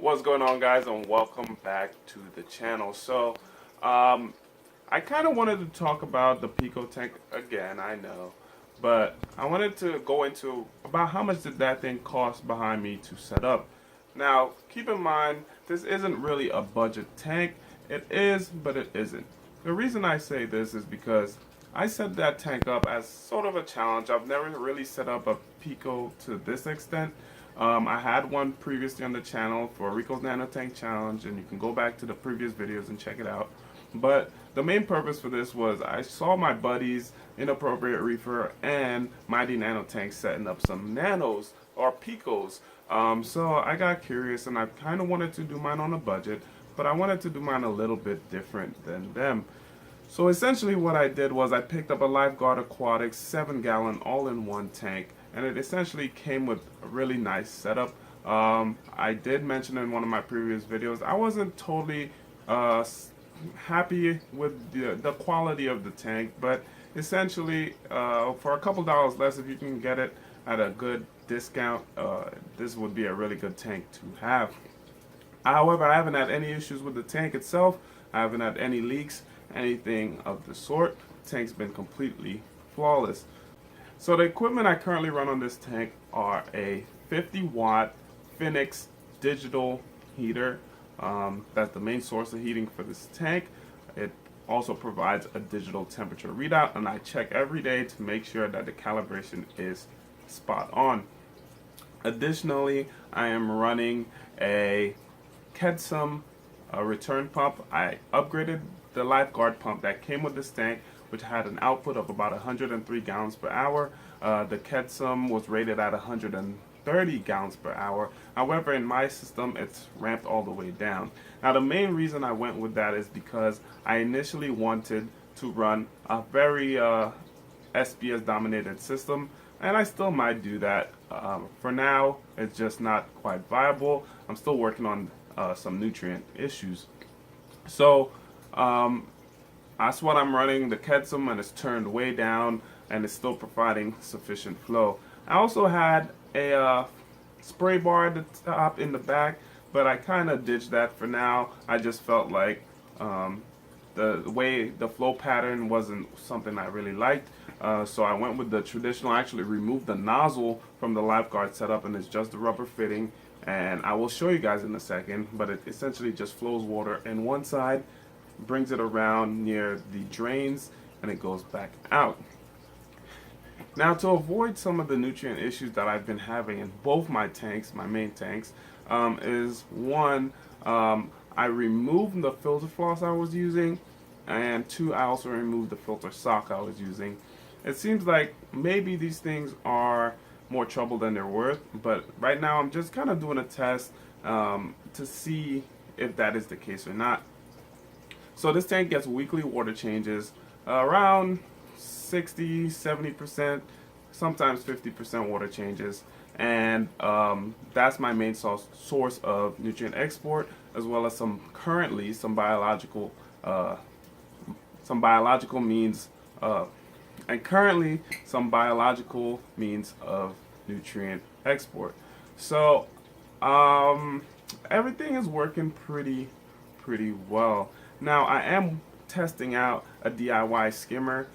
What's going on, guys, and welcome back to the channel. I kind of wanted to talk about the Pico tank again, I know, but I wanted to go into about how much did that thing cost behind me to set up. Now, keep in mind, this isn't really a budget tank. It is, but it isn't. The reason I say this is because I set that tank up as sort of a challenge. I've never really set up a Pico to this extent. I had one previously on the channel for Rico's Nano Tank Challenge, and you can go back to the previous videos and check it out. But the main purpose for this was I saw my buddies, Inappropriate Reefer, and Mighty Nano Tank setting up some nanos or picos. So I got curious and I kind of wanted to do mine on a budget, but I wanted to do mine a little bit different than them. So essentially what I did was I picked up a Lifeguard Aquatics 7-gallon all-in-one tank, and it essentially came with a really nice setup. I did mention in one of my previous videos I wasn't totally happy with the quality of the tank, but essentially for a couple dollars less, if you can get it at a good discount, this would be a really good tank to have. However, I haven't had any issues with the tank itself. I haven't had any leaks, anything of the sort. The tank's been completely flawless. So the equipment I currently run on this tank are a 50-watt Phoenix digital heater. That's the main source of heating for this tank. It also provides a digital temperature readout, and I check every day to make sure that the calibration is spot on. Additionally, I am running a Kedsum return pump. I upgraded the Lifeguard pump that came with this tank, which had an output of about 103 gallons per hour. The Kedsum was rated at 130 gallons per hour. However, in my system, it's ramped all the way down. Now, the main reason I went with that is because I initially wanted to run a very SPS dominated system, and I still might do that. For now, it's just not quite viable. I'm still working on some nutrient issues. So that's what I'm running, the Kedsum, and it's turned way down and it's still providing sufficient flow. I also had a spray bar at the top in the back, but I kind of ditched that for now. I just felt like the way the flow pattern wasn't something I really liked, so I went with the traditional. I actually removed the nozzle from the Lifeguard setup, and it's just the rubber fitting, and I will show you guys in a second, but it essentially just flows water in one side, brings it around near the drains, and it goes back out. Now, to avoid some of the nutrient issues that I've been having in both my tanks, my main tanks, is one, I removed the filter floss I was using, and two, I also removed the filter sock I was using. It seems like maybe these things are more trouble than they're worth, but right now I'm just kind of doing a test to see if that is the case or not. So this tank gets weekly water changes, around 60-70%, sometimes 50% water changes, and that's my main source of nutrient export, as well as some biological means of nutrient export. So everything is working pretty well. Now, I am testing out a DIY skimmer,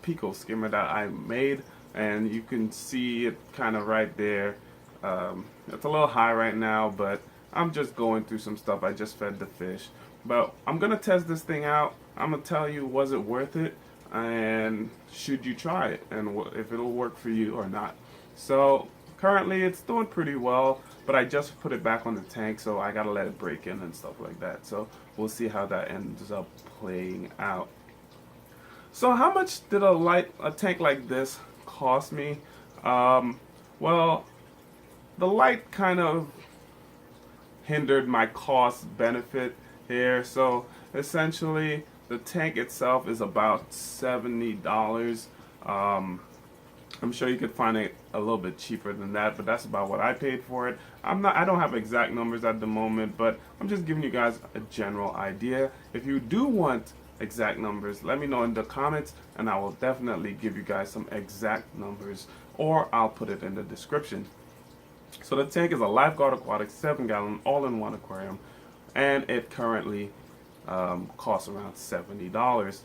Pico skimmer that I made, and you can see it kind of right there. It's a little high right now, but I'm just going through some stuff. I just fed the fish, but I'm gonna test this thing out. I'm gonna tell you, was it worth it, and should you try it, and if it'll work for you or not. So currently it's doing pretty well, but I just put it back on the tank, so I gotta let it break in and stuff like that. So we'll see how that ends up playing out. So how much did a tank like this cost me? Well, the light kind of hindered my cost benefit here. So essentially the tank itself is about $70. I'm sure you could find it a little bit cheaper than that, but that's about what I paid for it. I don't have exact numbers at the moment, but I'm just giving you guys a general idea. If you do want exact numbers, let me know in the comments, and I will definitely give you guys some exact numbers, or I'll put it in the description. So the tank is a Lifeguard Aquatic 7-gallon all-in-one aquarium, and it currently costs around $70.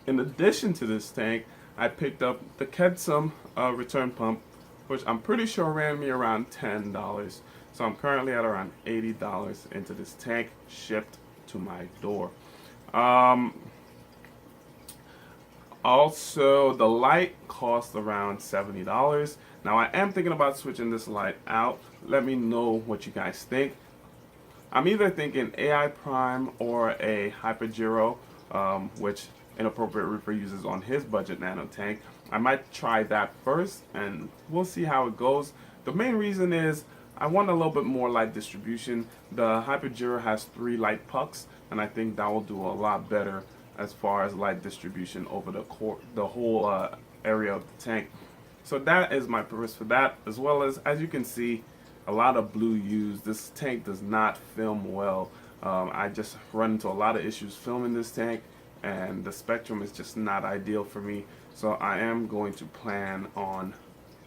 In addition to this tank, I picked up the Kedsum return pump, which I'm pretty sure ran me around $10. So I'm currently at around $80 into this tank, shipped to my door. Also, the light cost around $70. Now I am thinking about switching this light out. Let me know what you guys think. I'm either thinking AI Prime or a Hypergiro, which Inappropriate Reaper uses on his budget nano tank. I might try that first and we'll see how it goes. The main reason is I want a little bit more light distribution. The Hypergiro has 3 light pucks, and I think that will do a lot better as far as light distribution over the whole area of the tank. So that is my purpose for that, as well as you can see, a lot of blue used. This tank does not film well. I just run into a lot of issues filming this tank, and the spectrum is just not ideal for me. So I am going to plan on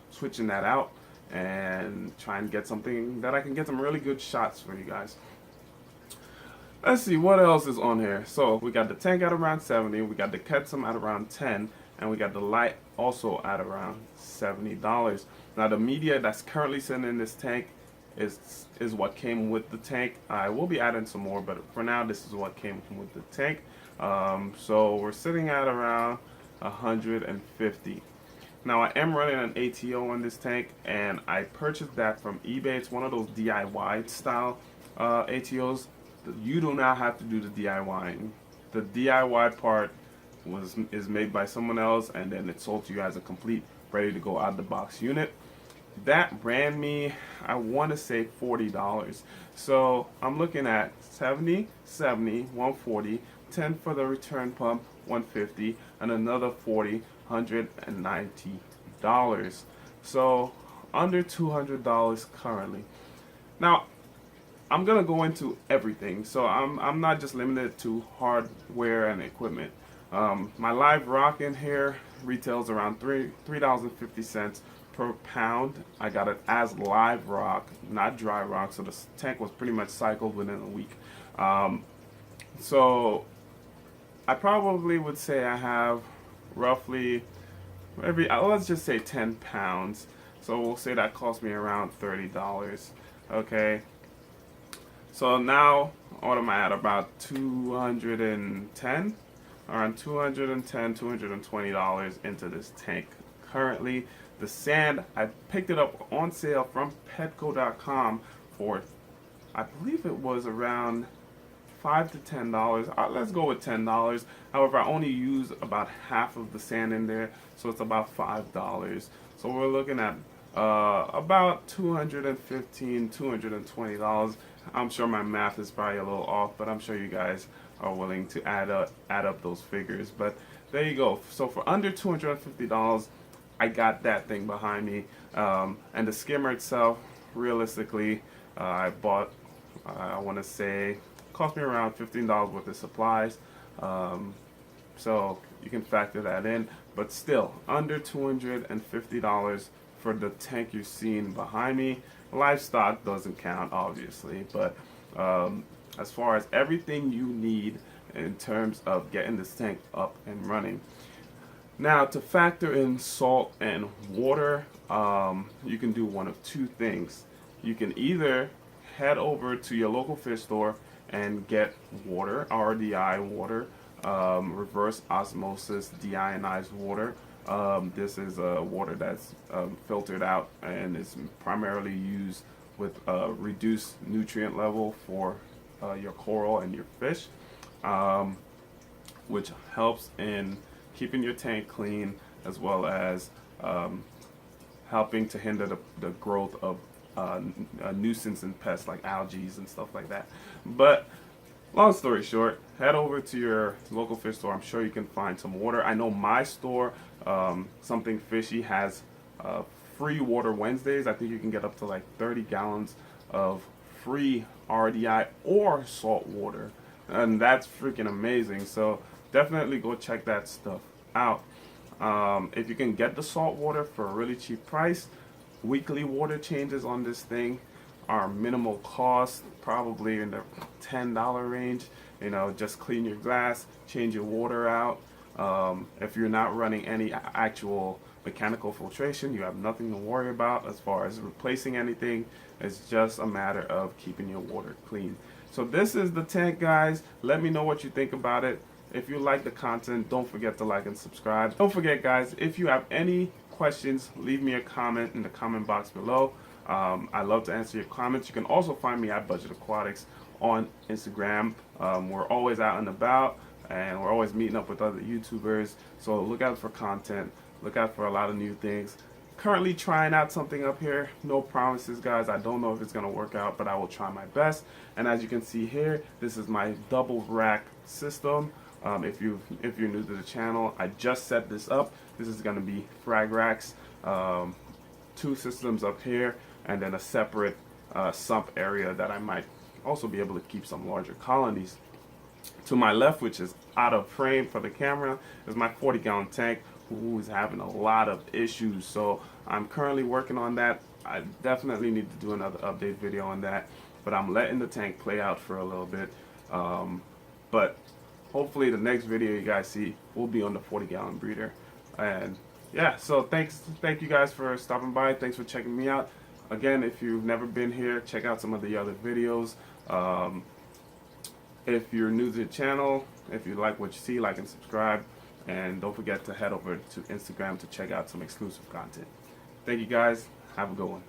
switching that out and try and get something that I can get some really good shots for you guys. Let's see what else is on here. So we got the tank at around 70, we got the Kedsum at around 10, and we got the light also at around $70. Now the media that's currently sitting in this tank is what came with the tank. I will be adding some more, but for now this is what came with the tank. So we're sitting at around 150. Now I am running an ATO on this tank, and I purchased that from eBay. It's one of those DIY style ATOs. You do not have to do the DIY. The DIY part is made by someone else, and then it's sold to you as a complete, ready to go out the box unit. That ran me, I want to say $40. So I'm looking at 70, 140, 10 for the return pump, 150, and another 40, $190. So under $200 currently. Now I'm gonna go into everything, so I'm not just limited to hardware and equipment. My live rock in here retails around $3.50 per pound. I got it as live rock, not dry rock, so the tank was pretty much cycled within a week. So I probably would say I have roughly let's just say 10 pounds. So we'll say that cost me around $30. Okay. So now, what am I at? About 210, around $220 into this tank. Currently, the sand, I picked it up on sale from Petco.com for, I believe it was around $5 to $10. Let's go with $10. However, I only use about half of the sand in there, so it's about $5. So we're looking at about $215, $220. I'm sure my math is probably a little off, but I'm sure you guys are willing to add up those figures. But there you go. So for under $250, I got that thing behind me. And the skimmer itself, realistically, I bought, I want to say, cost me around $15 worth of supplies. So you can factor that in. But still, under $250 for the tank you're seeing behind me. Livestock doesn't count, obviously, but as far as everything you need in terms of getting this tank up and running. Now, to factor in salt and water, you can do one of two things. You can either head over to your local fish store and get water, RDI water, reverse osmosis deionized water. This is water that's filtered out and is primarily used with reduced nutrient level for your coral and your fish, which helps in keeping your tank clean, as well as helping to hinder the growth of a nuisance and pests like algae and stuff like that. But long story short, head over to your local fish store. I'm sure you can find some water. I know my store, Something Fishy, has free water Wednesdays. I think you can get up to like 30 gallons of free RDI or salt water, and that's freaking amazing. So definitely go check that stuff out. If you can get the salt water for a really cheap price, weekly water changes on this thing are minimal cost, probably in the $10 range. You know, just clean your glass, change your water out. If you're not running any actual mechanical filtration, you have nothing to worry about as far as replacing anything. It's just a matter of keeping your water clean. So this is the tank, guys. Let me know what you think about it. If you like the content, don't forget to like and subscribe. Don't forget, guys, if you have any questions, leave me a comment in the comment box below. I love to answer your comments. You can also find me at Budget Aquatics on Instagram. We're always out and about, and we're always meeting up with other YouTubers. So look out for content. Look out for a lot of new things. Currently trying out something up here. No promises, guys. I don't know if it's going to work out, but I will try my best. And as you can see here, this is my double rack system. If you're new to the channel, I just set this up. This is going to be frag racks, 2 systems up here, and then a separate sump area that I might also be able to keep some larger colonies. To my left, which is out of frame for the camera, is my 40-gallon tank, who is having a lot of issues. So I'm currently working on that. I definitely need to do another update video on that, but I'm letting the tank play out for a little bit. But hopefully the next video you guys see will be on the 40-gallon breeder. And yeah, so thank you guys for stopping by. Thanks for checking me out. Again, if you've never been here, check out some of the other videos. If you're new to the channel, if you like what you see, like and subscribe. And don't forget to head over to Instagram to check out some exclusive content. Thank you guys. Have a good one.